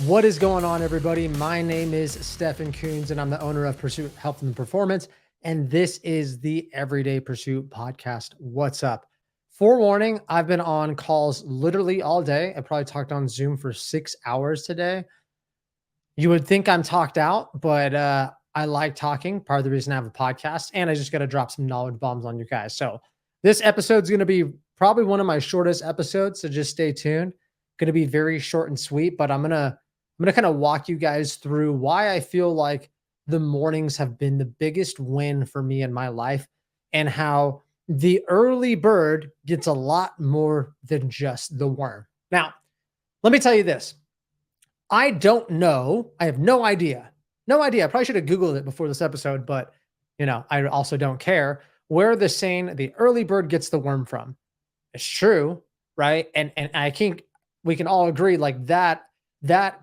What is going on, everybody? My name is Stefan Coons, and I'm the owner of Pursuit Health and Performance. And this is the Everyday Pursuit podcast. What's up? Forewarning, I've been on calls literally all day. I probably talked on Zoom for 6 hours today. You would think I'm talked out, but I like talking. Part of the reason I have a podcast, and I just got to drop some knowledge bombs on you guys. So this episode is going to be probably one of my shortest episodes. So just stay tuned. Going to be very short and sweet, but I'm gonna kind of walk you guys through why I feel like the mornings have been the biggest win for me in my life, and how the early bird gets a lot more than just the worm. Now, let me tell you this. I don't know. I have no idea. No idea. I probably should have Googled it before this episode, but I also don't care where the saying the early bird gets the worm from. It's true, right? And I think we can all agree like that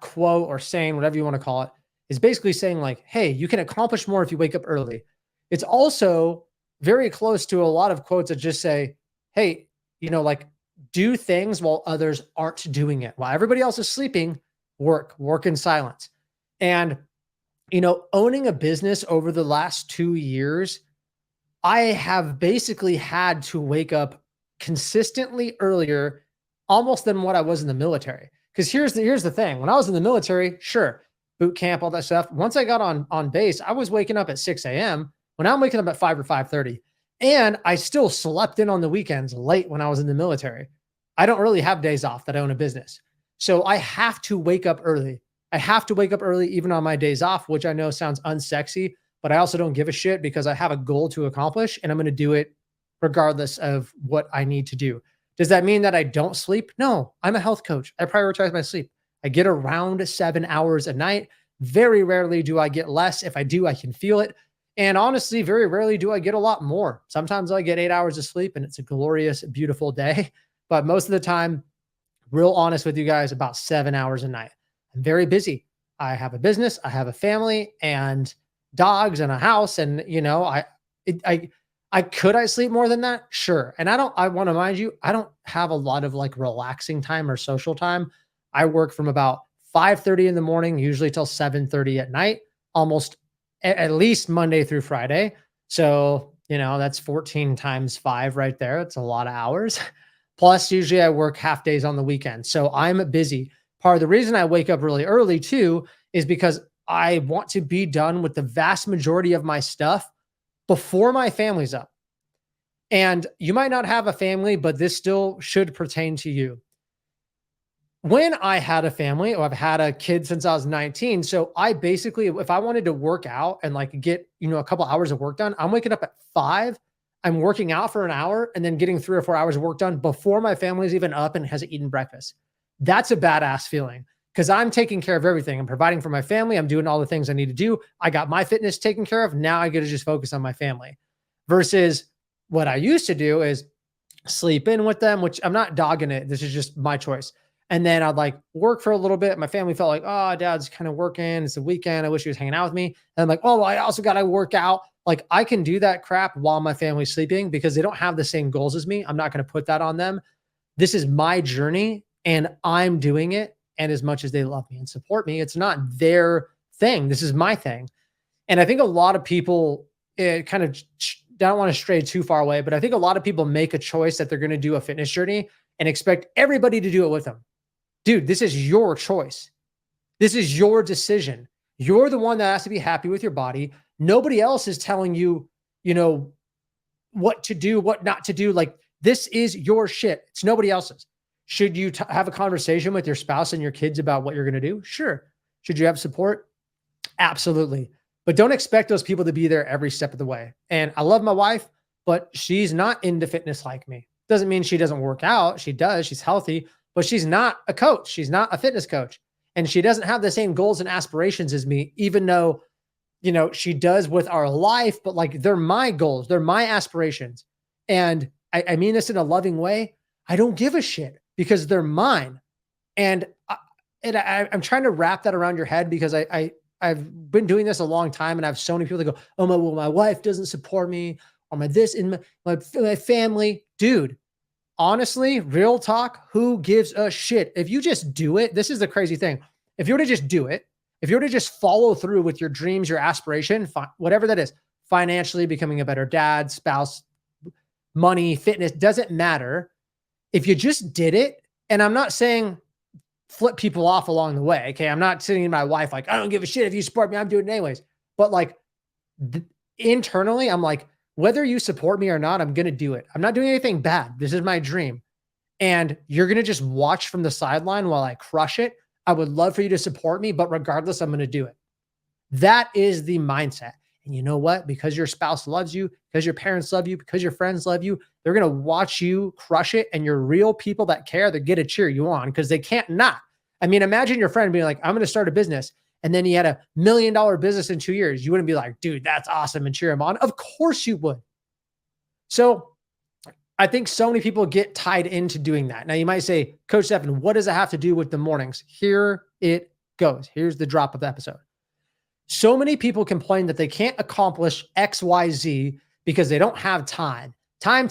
quote or saying, whatever you want to call it, is basically saying like, hey, you can accomplish more if you wake up early. It's also very close to a lot of quotes that just say, hey, like do things while others aren't doing it. While everybody else is sleeping, work in silence. And, owning a business over the last 2 years, I have basically had to wake up consistently earlier almost than what I was in the military. Because here's the thing. When I was in the military, sure, boot camp, all that stuff. Once I got on base, I was waking up at 6 a.m. When I'm waking up at 5 or 5:30. And I still slept in on the weekends late when I was in the military. I don't really have days off that I own a business. So I have to wake up early. I have to wake up early even on my days off, which I know sounds unsexy, but I also don't give a shit because I have a goal to accomplish and I'm going to do it regardless of what I need to do. Does that mean that I don't sleep? No, I'm a health coach. I prioritize my sleep. I get around 7 hours a night. Very rarely do I get less. If I do, I can feel it. And honestly, very rarely do I get a lot more. Sometimes I get 8 hours of sleep and it's a glorious, beautiful day. But most of the time, real honest with you guys, about 7 hours a night. I'm very busy. I have a business, I have a family and dogs and a house. And, I sleep more than that? Sure. And I want to mind you, I don't have a lot of like relaxing time or social time. I work from about 5:30 in the morning, usually till 7:30 at night, almost at least Monday through Friday. So, that's 14 times 5 right there. It's a lot of hours. Plus, usually I work half days on the weekend. So I'm busy. Part of the reason I wake up really early too is because I want to be done with the vast majority of my stuff before my family's up. And you might not have a family, but this still should pertain to you. When I had a family, or I've had a kid since I was 19. So I basically, if I wanted to work out and like get, a couple hours of work done, I'm waking up at 5. I'm working out for an hour and then getting 3 or 4 hours of work done before my family's even up and has eaten breakfast. That's a badass feeling because I'm taking care of everything. I'm providing for my family. I'm doing all the things I need to do. I got my fitness taken care of. Now I get to just focus on my family versus what I used to do is sleep in with them, which I'm not dogging it. This is just my choice. And then I'd like work for a little bit. My family felt like, oh, dad's kind of working. It's the weekend. I wish he was hanging out with me. And I'm like, oh, I also got to work out. Like I can do that crap while my family's sleeping because they don't have the same goals as me. I'm not going to put that on them. This is my journey and I'm doing it. And as much as they love me and support me, it's not their thing. This is my thing. And I think a lot of people don't want to stray too far away, but I think a lot of people make a choice that they're going to do a fitness journey and expect everybody to do it with them. Dude, this is your choice. This is your decision. You're the one that has to be happy with your body. Nobody else is telling you, what to do, what not to do. Like this is your shit. It's nobody else's. Should you have a conversation with your spouse and your kids about what you're going to do? Sure. Should you have support? Absolutely. But don't expect those people to be there every step of the way. And I love my wife, but she's not into fitness like me. Doesn't mean she doesn't work out. She does. She's healthy, but she's not a coach. She's not a fitness coach. And she doesn't have the same goals and aspirations as me, even though, she does with our life, but like they're my goals. They're my aspirations. And I mean this in a loving way. I don't give a shit because they're mine. And I'm trying to wrap that around your head because I've been doing this a long time and I have so many people that go, oh, my wife doesn't support me or my this in my family. Dude, honestly, real talk, who gives a shit? If you just do it, this is the crazy thing. if you were to just do it, if you were to just follow through with your dreams, your aspiration, whatever that is, financially becoming a better dad, spouse, money, fitness, doesn't matter. If you just did it, and I'm not saying flip people off along the way. Okay. I'm not sitting to my wife like, I don't give a shit if you support me. I'm doing it anyways. But like internally, I'm like, whether you support me or not, I'm going to do it. I'm not doing anything bad. This is my dream. And you're going to just watch from the sideline while I crush it. I would love for you to support me, but regardless, I'm going to do it. That is the mindset. And you know what? Because your spouse loves you, because your parents love you, because your friends love you, they're going to watch you crush it. And you're real people that care, that get to cheer you on because they can't not. I mean, imagine your friend being like, I'm going to start a business. And then he had $1 million business in 2 years. You wouldn't be like, dude, that's awesome, and cheer him on. Of course you would. So I think so many people get tied into doing that. Now you might say, Coach Stephen, what does it have to do with the mornings? Here it goes. Here's the drop of the episode. So many people complain that they can't accomplish X, Y, Z because they don't have time. Time.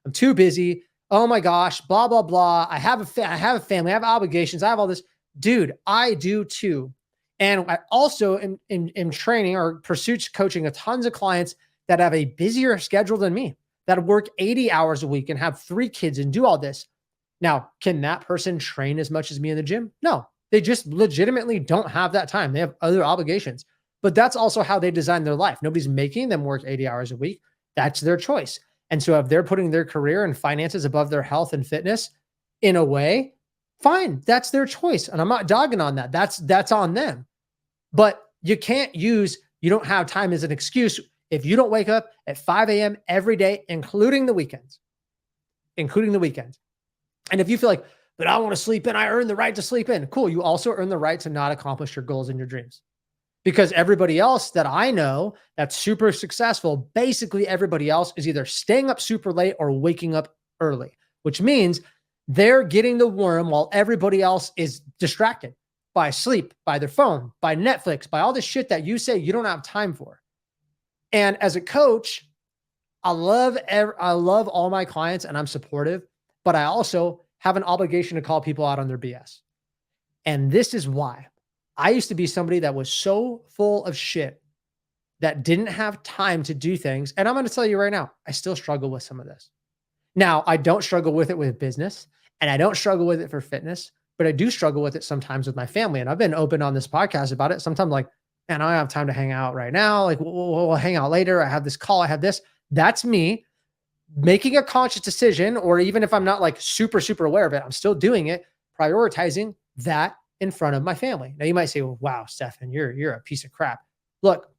I'm too busy. Oh my gosh, blah, blah, blah. I have a family. I have obligations. I have all this. Dude, I do too. And I also am training or pursuits coaching a tons of clients that have a busier schedule than me, that work 80 hours a week and have 3 kids and do all this. Now, can that person train as much as me in the gym? No, they just legitimately don't have that time. They have other obligations, but that's also how they design their life. Nobody's making them work 80 hours a week. That's their choice. And so if they're putting their career and finances above their health and fitness in a way, fine, that's their choice. And I'm not dogging on that. That's on them. But you can't use, you don't have time as an excuse if you don't wake up at 5 a.m. every day, including the weekends. And if you feel like, but I want to sleep in, I earn the right to sleep in. Cool. You also earn the right to not accomplish your goals and your dreams. Because everybody else that I know that's super successful, basically everybody else is either staying up super late or waking up early, which means they're getting the worm while everybody else is distracted by sleep, by their phone, by Netflix, by all this shit that you say you don't have time for. And as a coach, I love all my clients and I'm supportive, but I also have an obligation to call people out on their BS. And this is why. I used to be somebody that was so full of shit that didn't have time to do things. And I'm going to tell you right now, I still struggle with some of this. Now, I don't struggle with it with business and I don't struggle with it for fitness, but I do struggle with it sometimes with my family. And I've been open on this podcast about it. Sometimes like, man, I don't have time to hang out right now. Like we'll hang out later. I have this call. I have this. That's me making a conscious decision, or even if I'm not like super, super aware of it, I'm still doing it, prioritizing that in front of my family. Now you might say, well, wow, Stefan, you're a piece of crap. Look,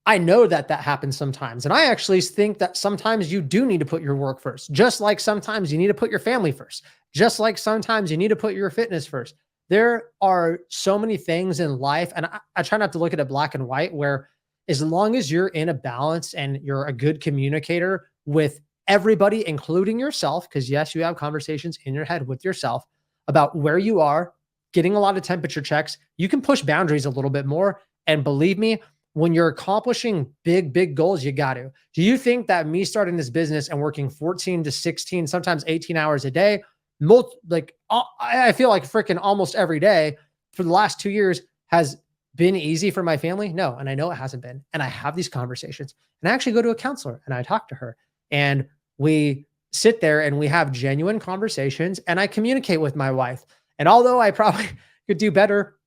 I know that happens sometimes. And I actually think that sometimes you do need to put your work first, just like sometimes you need to put your family first, just like sometimes you need to put your fitness first. There are so many things in life, and I try not to look at it black and white, where as long as you're in a balance and you're a good communicator with everybody, including yourself, because yes, you have conversations in your head with yourself about where you are, getting a lot of temperature checks, you can push boundaries a little bit more. And believe me, when you're accomplishing big goals, you got to. Do you think that me starting this business and working 14 to 16, sometimes 18 hours a day, I feel like freaking almost every day for the last 2 years has been easy for my family? No. And I know it hasn't been. And I have these conversations and I actually go to a counselor and I talk to her and we sit there and we have genuine conversations and I communicate with my wife. And although I probably could do better,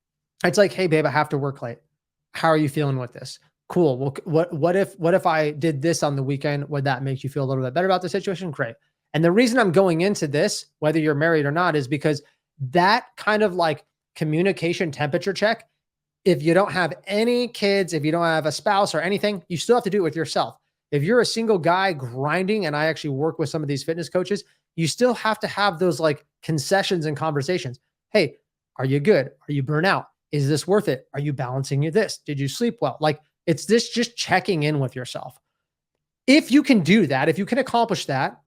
it's like, hey babe, I have to work late. How are you feeling with this? Cool. Well, what if I did this on the weekend? Would that make you feel a little bit better about the situation? Great. And the reason I'm going into this, whether you're married or not, is because that kind of like communication temperature check, if you don't have any kids, if you don't have a spouse or anything, you still have to do it with yourself. If you're a single guy grinding, and I actually work with some of these fitness coaches, you still have to have those like concessions and conversations. Hey, are you good? Are you burnt out? Is this worth it? Are you balancing this? Did you sleep well? Like it's this just checking in with yourself. If you can do that, if you can accomplish that,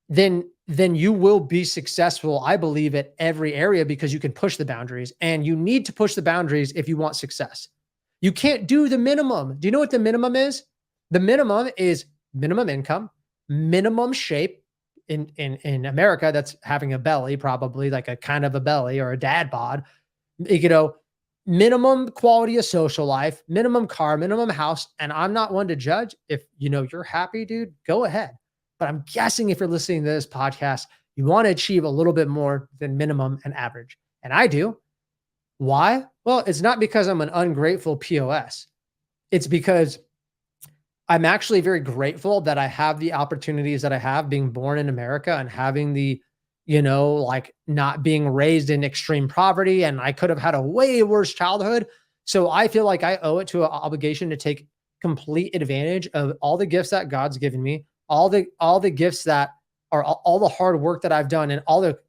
then you will be successful, I believe, at every area because you can push the boundaries, and you need to push the boundaries if you want success. You can't do the minimum. Do you know what the minimum is? The minimum is minimum income, minimum shape, in America, that's having a belly, probably like a kind of a belly or a dad bod, you know, minimum quality of social life, minimum car, minimum house. And I'm not one to judge. If you're happy, dude, go ahead. But I'm guessing if you're listening to this podcast, you want to achieve a little bit more than minimum and average. And I do. Why? Well, it's not because I'm an ungrateful POS. It's because I'm actually very grateful that I have the opportunities that I have being born in America and having the, like not being raised in extreme poverty. And I could have had a way worse childhood. So I feel like I owe it to an obligation to take complete advantage of all the gifts that God's given me, all the gifts that are all the hard work that I've done and all the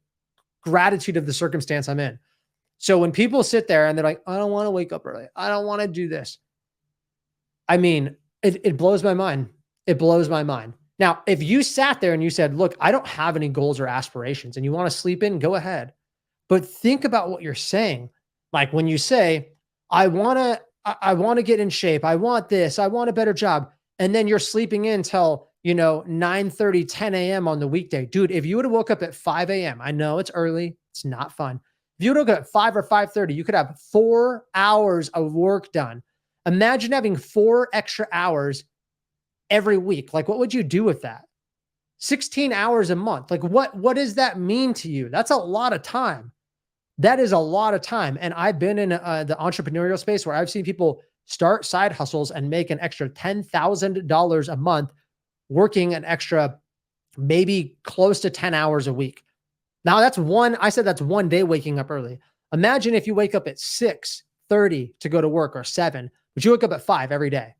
gratitude of the circumstance I'm in. So when people sit there and they're like, I don't want to wake up early, I don't want to do this. I mean, it blows my mind. It blows my mind. Now, if you sat there and you said, look, I don't have any goals or aspirations and you want to sleep in, go ahead. But think about what you're saying. Like when you say, I want to get in shape. I want this. I want a better job. And then you're sleeping in till, 9:30, 10 a.m. on the weekday. Dude, if you would have woke up at 5 a.m., I know it's early. It's not fun. If you would have woke up at 5 or 5:30, you could have 4 hours of work done. Imagine having 4 extra hours every week. Like, what would you do with that? 16 hours a month. Like, what does that mean to you? That's a lot of time. That is a lot of time. And I've been in the entrepreneurial space where I've seen people start side hustles and make an extra $10,000 a month working an extra maybe close to 10 hours a week. Now that's one day waking up early. Imagine if you wake up at 6:30 to go to work or 7, but you wake up at 5 every day.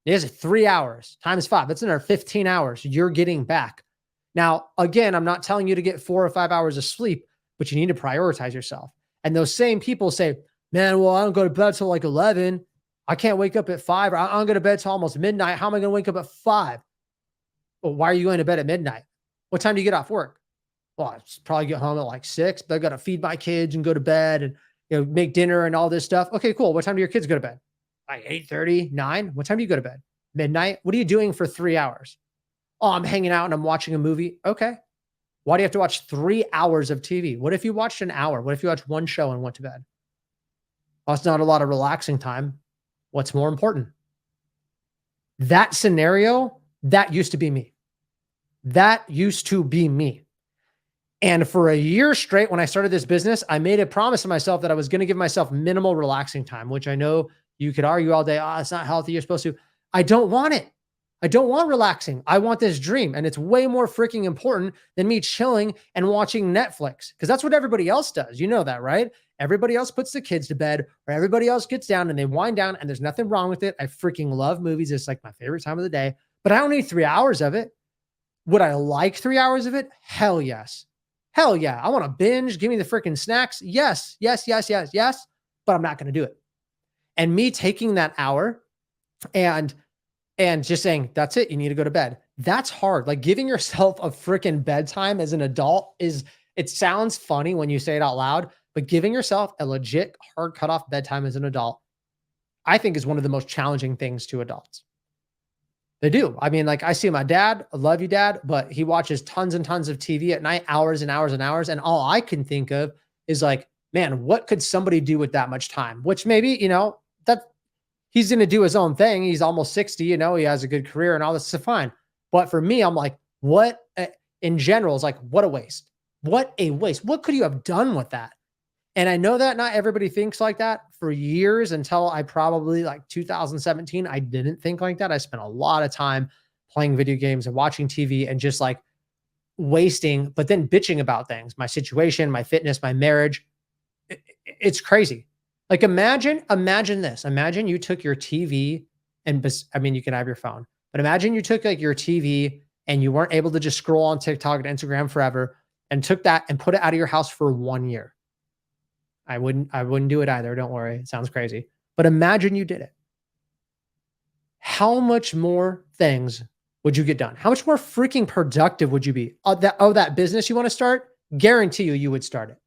There's 3 hours times 5. That's another 15 hours you're getting back. Now, again, I'm not telling you to get 4 or 5 hours of sleep, but you need to prioritize yourself. And those same people say, man, well, I don't go to bed till like 11. I can't wake up at 5. Or I don't go to bed till almost midnight. How am I going to wake up at 5? Well, why are you going to bed at midnight? What time do you get off work? Well, I probably get home at like 6, but I got to feed my kids and go to bed and make dinner and all this stuff. Okay, cool. What time do your kids go to bed? Like 8:30, 9. What time do you go to bed? Midnight. What are you doing for 3 hours? Oh, I'm hanging out and I'm watching a movie. Okay. Why do you have to watch 3 hours of TV? What if you watched an hour? What if you watched one show and went to bed? Well, it's not a lot of relaxing time. What's more important? That scenario, that used to be me. That used to be me. And for a year straight, when I started this business, I made a promise to myself that I was going to give myself minimal relaxing time, which I know you could argue all day. Oh, it's not healthy. You're supposed to. I don't want it. I don't want relaxing. I want this dream. And it's way more freaking important than me chilling and watching Netflix. Because that's what everybody else does. You know that, right? Everybody else puts the kids to bed or everybody else gets down and they wind down and there's nothing wrong with it. I freaking love movies. It's like my favorite time of the day, but I don't need 3 hours of it. Would I like 3 hours of it? Hell yes. Hell yeah. I want to binge. Give me the freaking snacks. Yes, yes, yes, yes, yes. But I'm not going to do it. And me taking that hour and just saying, that's it. You need to go to bed. That's hard. Like giving yourself a freaking bedtime as an adult it sounds funny when you say it out loud, but giving yourself a legit hard cutoff bedtime as an adult, I think is one of the most challenging things to adults. They do. I mean, like I see my dad, I love you, dad, but he watches tons and tons of TV at night, hours and hours and hours. And all I can think of is like, man, what could somebody do with that much time? Which maybe, that he's going to do his own thing. He's almost 60, he has a good career and all this is fine. But for me, I'm like, what in general is like, what a waste. What a waste. What could you have done with that? And I know that not everybody thinks like that. For years until I probably like 2017, I didn't think like that. I spent a lot of time playing video games and watching TV and just like wasting, but then bitching about things, my situation, my fitness, my marriage. It's crazy. Like imagine this. Imagine you took your TV and you can have your phone, but imagine you took like your TV and you weren't able to just scroll on TikTok and Instagram forever and took that and put it out of your house for 1 year. I wouldn't do it either. Don't worry. It sounds crazy, but imagine you did it. How much more things would you get done? How much more freaking productive would you be? That business you want to start? Guarantee you would start it.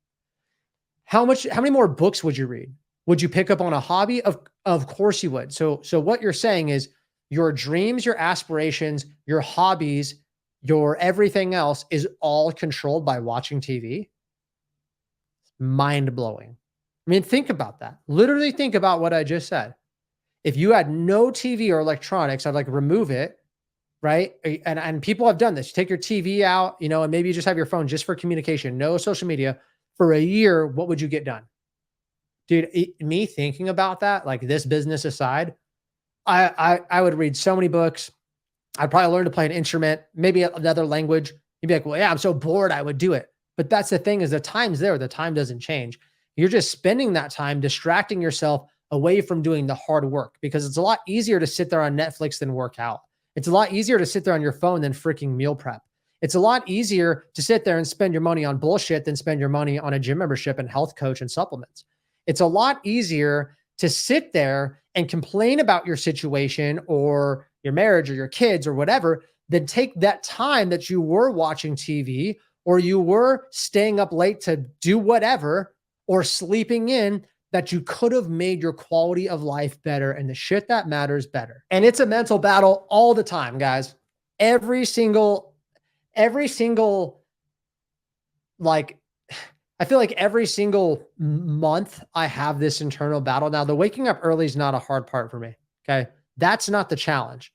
How many more books would you read? Would you pick up on a hobby? Of course you would. So what you're saying is your dreams, your aspirations, your hobbies, your everything else is all controlled by watching TV, mind blowing. I mean, think about that. Literally think about what I just said. If you had no TV or electronics, I'd like remove it, right? And people have done this. You take your TV out, and maybe you just have your phone just for communication, no social media for a year. What would you get done? Dude, me thinking about that, like this business aside, I would read so many books. I'd probably learn to play an instrument, maybe another language. You'd be like, well, yeah, I'm so bored, I would do it. But that's the thing is the time's there. The time doesn't change. You're just spending that time distracting yourself away from doing the hard work because it's a lot easier to sit there on Netflix than work out. It's a lot easier to sit there on your phone than freaking meal prep. It's a lot easier to sit there and spend your money on bullshit than spend your money on a gym membership and health coach and supplements. It's a lot easier to sit there and complain about your situation or your marriage or your kids or whatever, then take that time that you were watching TV or you were staying up late to do whatever or sleeping in that you could have made your quality of life better and the shit that matters better. And it's a mental battle all the time, guys. Every single, like, I feel like every single month I have this internal battle. Now, the waking up early is not a hard part for me. Okay. That's not the challenge.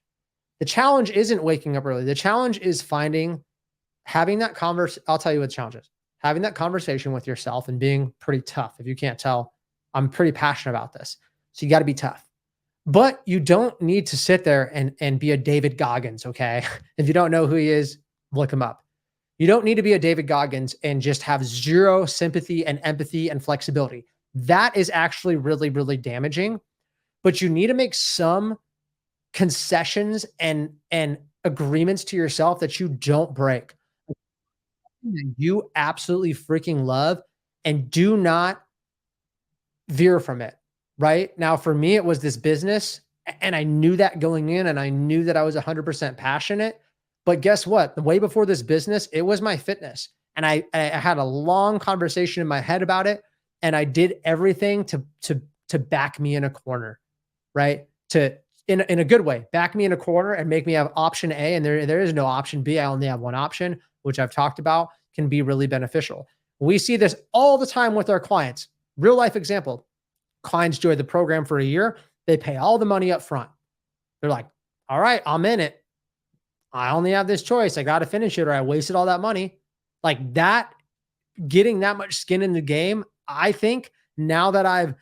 The challenge isn't waking up early. The challenge is having that conversation. I'll tell you what the challenge is. Having that conversation with yourself and being pretty tough. If you can't tell, I'm pretty passionate about this. So you got to be tough. But you don't need to sit there and be a David Goggins, okay? If you don't know who he is, look him up. You don't need to be a David Goggins and just have zero sympathy and empathy and flexibility. That is actually really, really damaging. But you need to make some concessions and agreements to yourself that you don't break. You absolutely freaking love and do not veer from it. Right now, for me, it was this business, and I knew that going in, and I knew that I was 100% passionate. But guess what? The way before this business, it was my fitness, and I had a long conversation in my head about it, and I did everything to back me in a corner, right? In a good way, back me in a corner and make me have option A, and there is no option B. I only have one option, which I've talked about, can be really beneficial. We see this all the time with our clients. Real life example. Clients join the program for a year. They pay all the money up front. They're like, all right, I'm in it. I only have this choice. I got to finish it or I wasted all that money. Like that, getting that much skin in the game. I think now that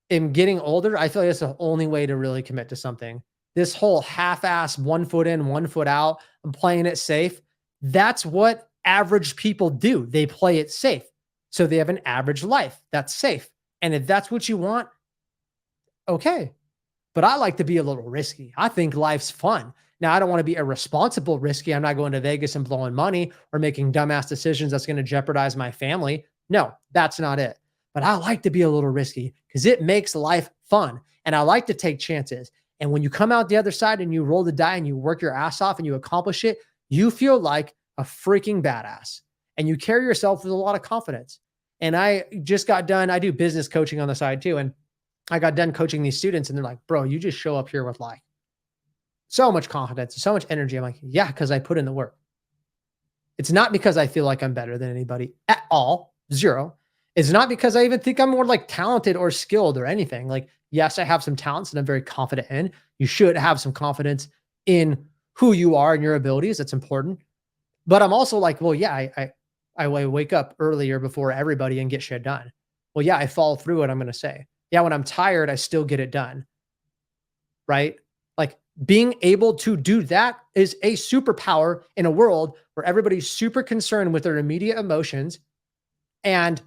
am getting older, I feel like that's the only way to really commit to something. This whole half-ass 1 foot in, 1 foot out, I'm playing it safe. That's what average people do. They play it safe. So they have an average life that's safe. And if that's what you want, okay. But I like to be a little risky. I think life's fun. Now, I don't want to be irresponsible risky. I'm not going to Vegas and blowing money or making dumbass decisions that's going to jeopardize my family. No, that's not it. But I like to be a little risky because it makes life fun. And I like to take chances. And when you come out the other side and you roll the die and you work your ass off and you accomplish it, you feel like a freaking badass. And you carry yourself with a lot of confidence. And I just got done. I do business coaching on the side too. And I got done coaching these students and they're like, bro, you just show up here with like so much confidence, so much energy. I'm like, yeah, because I put in the work. It's not because I feel like I'm better than anybody at all. Zero. It's not because I even think I'm more like talented or skilled or anything. Like, yes, I have some talents that I'm very confident in. You should have some confidence in who you are and your abilities. That's important. But I'm also like, well, yeah, I wake up earlier before everybody and get shit done. Well, yeah, I follow through what I'm going to say. Yeah, when I'm tired, I still get it done. Right? Like being able to do that is a superpower in a world where everybody's super concerned with their immediate emotions. And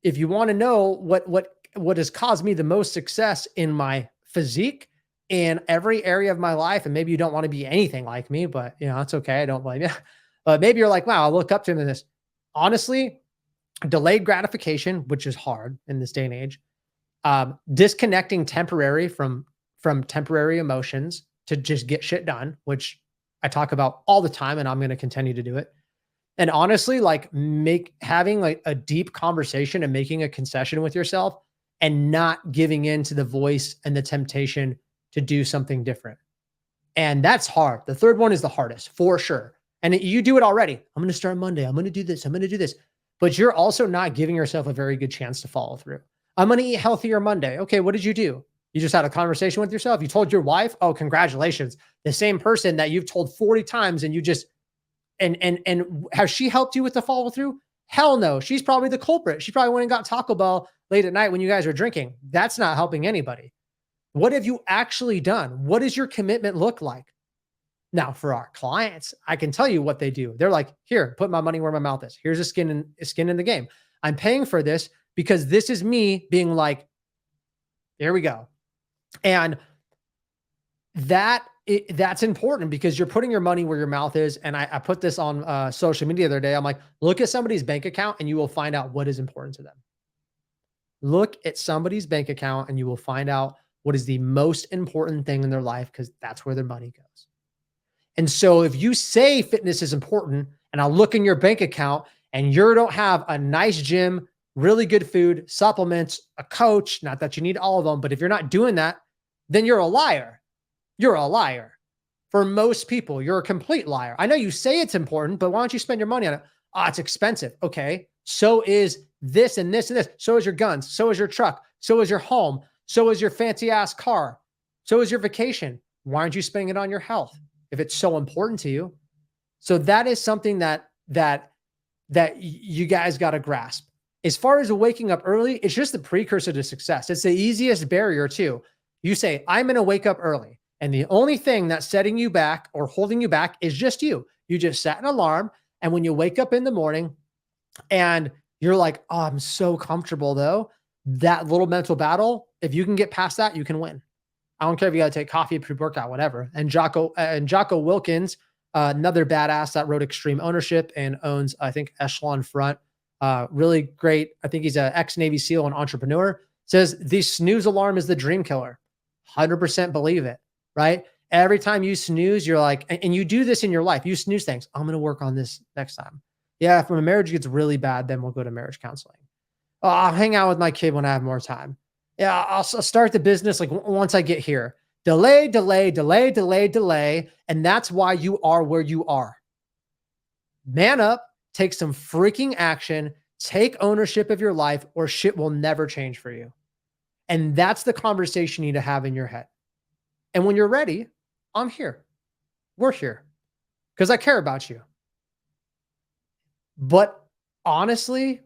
if you want to know what has caused me the most success in my physique in every area of my life, and maybe you don't want to be anything like me, but it's okay. I don't blame you. But maybe you're like, wow, I'll look up to him in this. Honestly, delayed gratification, which is hard in this day and age, disconnecting temporary from temporary emotions to just get shit done, which I talk about all the time, and I'm going to continue to do it. And honestly, like having like a deep conversation and making a concession with yourself and not giving in to the voice and the temptation to do something different. And that's hard. The third one is the hardest for sure. And you do it already. I'm going to start Monday. I'm going to do this. I'm going to do this. But you're also not giving yourself a very good chance to follow through. I'm going to eat healthier Monday. Okay, what did you do? You just had a conversation with yourself. You told your wife, "Oh, congratulations." The same person that you've told 40 times and you just and has she helped you with the follow through? Hell no. She's probably the culprit. She probably went and got Taco Bell late at night when you guys are drinking. That's not helping anybody. What have you actually done? What does your commitment look like? Now, for our clients, I can tell you what they do. They're like, "Here, put my money where my mouth is. Here's a skin in the game. I'm paying for this because this is me being like, there we go." And that's important because you're putting your money where your mouth is. And I put this on social media the other day. I'm like, look at somebody's bank account and you will find out what is important to them. Look at somebody's bank account and you will find out what is the most important thing in their life because that's where their money goes. And so if you say fitness is important and I look in your bank account and you don't have a nice gym, really good food, supplements, a coach, not that you need all of them, but if you're not doing that, then you're a liar. You're a liar. For most people, you're a complete liar. I know you say it's important, but why don't you spend your money on it? Oh, it's expensive. Okay. So is this and this and this. So is your guns. So is your truck. So is your home. So is your fancy ass car. So is your vacation. Why aren't you spending it on your health if it's so important to you? So that is something that you guys got to grasp. As far as waking up early, it's just the precursor to success. It's the easiest barrier too. You say, I'm going to wake up early. And the only thing that's setting you back or holding you back is just you. You just set an alarm. And when you wake up in the morning and you're like, oh, I'm so comfortable though, that little mental battle, if you can get past that, you can win. I don't care if you got to take coffee, pre-workout, whatever. And Jocko Wilkins, another badass that wrote Extreme Ownership and owns, I think, Echelon Front. Really great. I think he's an ex-Navy SEAL and entrepreneur. Says the snooze alarm is the dream killer. 100% believe it, right? Every time you snooze, you're like, and you do this in your life. You snooze things. I'm going to work on this next time. Yeah, if my marriage gets really bad, then we'll go to marriage counseling. Oh, I'll hang out with my kid when I have more time. Yeah, I'll start the business like once I get here. Delay, delay, delay, delay, delay. And that's why you are where you are. Man up, take some freaking action, take ownership of your life, or shit will never change for you. And that's the conversation you need to have in your head. And when you're ready, I'm here. We're here because I care about you. But honestly,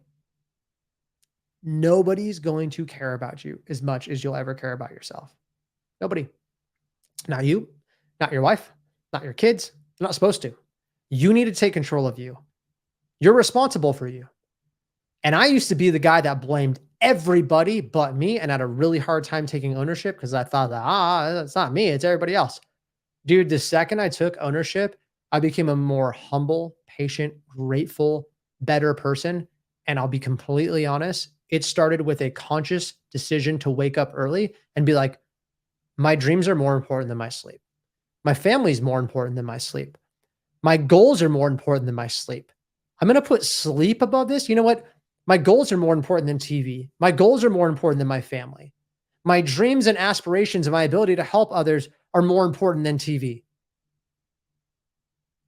nobody's going to care about you as much as you'll ever care about yourself. Nobody. Not you, not your wife, not your kids. You're not supposed to. You need to take control of you. You're responsible for you. And I used to be the guy that blamed everybody but me and had a really hard time taking ownership because I thought that, it's not me, it's everybody else. Dude, the second I took ownership, I became a more humble, patient, grateful, better person. And I'll be completely honest, it started with a conscious decision to wake up early and be like, my dreams are more important than my sleep. My family's more important than my sleep. My goals are more important than my sleep. I'm going to put sleep above this. You know what? My goals are more important than TV. My goals are more important than my family. My dreams and aspirations and my ability to help others are more important than TV.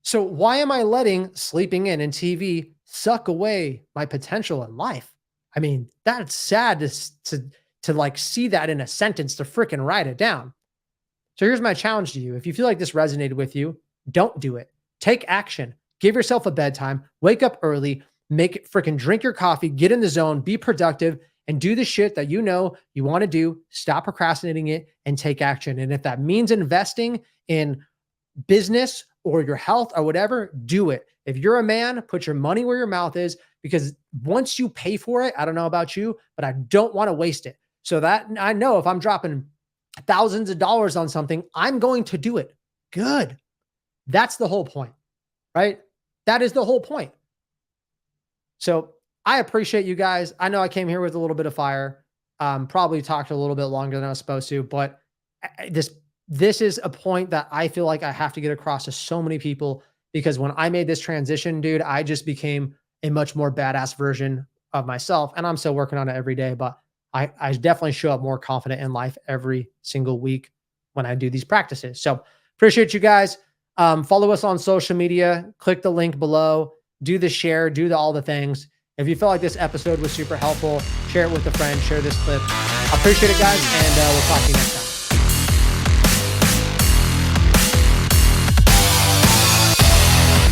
So why am I letting sleeping in and TV suck away my potential in life? I mean, that's sad to like see that in a sentence, to freaking write it down. So here's my challenge to you. If you feel like this resonated with you, don't do it. Take action. Give yourself a bedtime. Wake up early. Make it freaking drink your coffee. Get in the zone. Be productive and do the shit that you know you want to do. Stop procrastinating it and take action. And if that means investing in business or your health or whatever, do it. If you're a man, put your money where your mouth is, because once you pay for it, I don't know about you, but I don't want to waste it. So that I know if I'm dropping thousands of dollars on something, I'm going to do it. Good. That's the whole point, right? That is the whole point. So I appreciate you guys. I know I came here with a little bit of fire. Probably talked a little bit longer than I was supposed to, but this is a point that I feel like I have to get across to so many people, because when I made this transition, dude, I just became a much more badass version of myself. And I'm still working on it every day, but I definitely show up more confident in life every single week when I do these practices. So appreciate you guys. Follow us on social media, click the link below, do the share, do all the things. If you feel like this episode was super helpful, share it with a friend, share this clip. I appreciate it, guys, and we'll talk to you next time.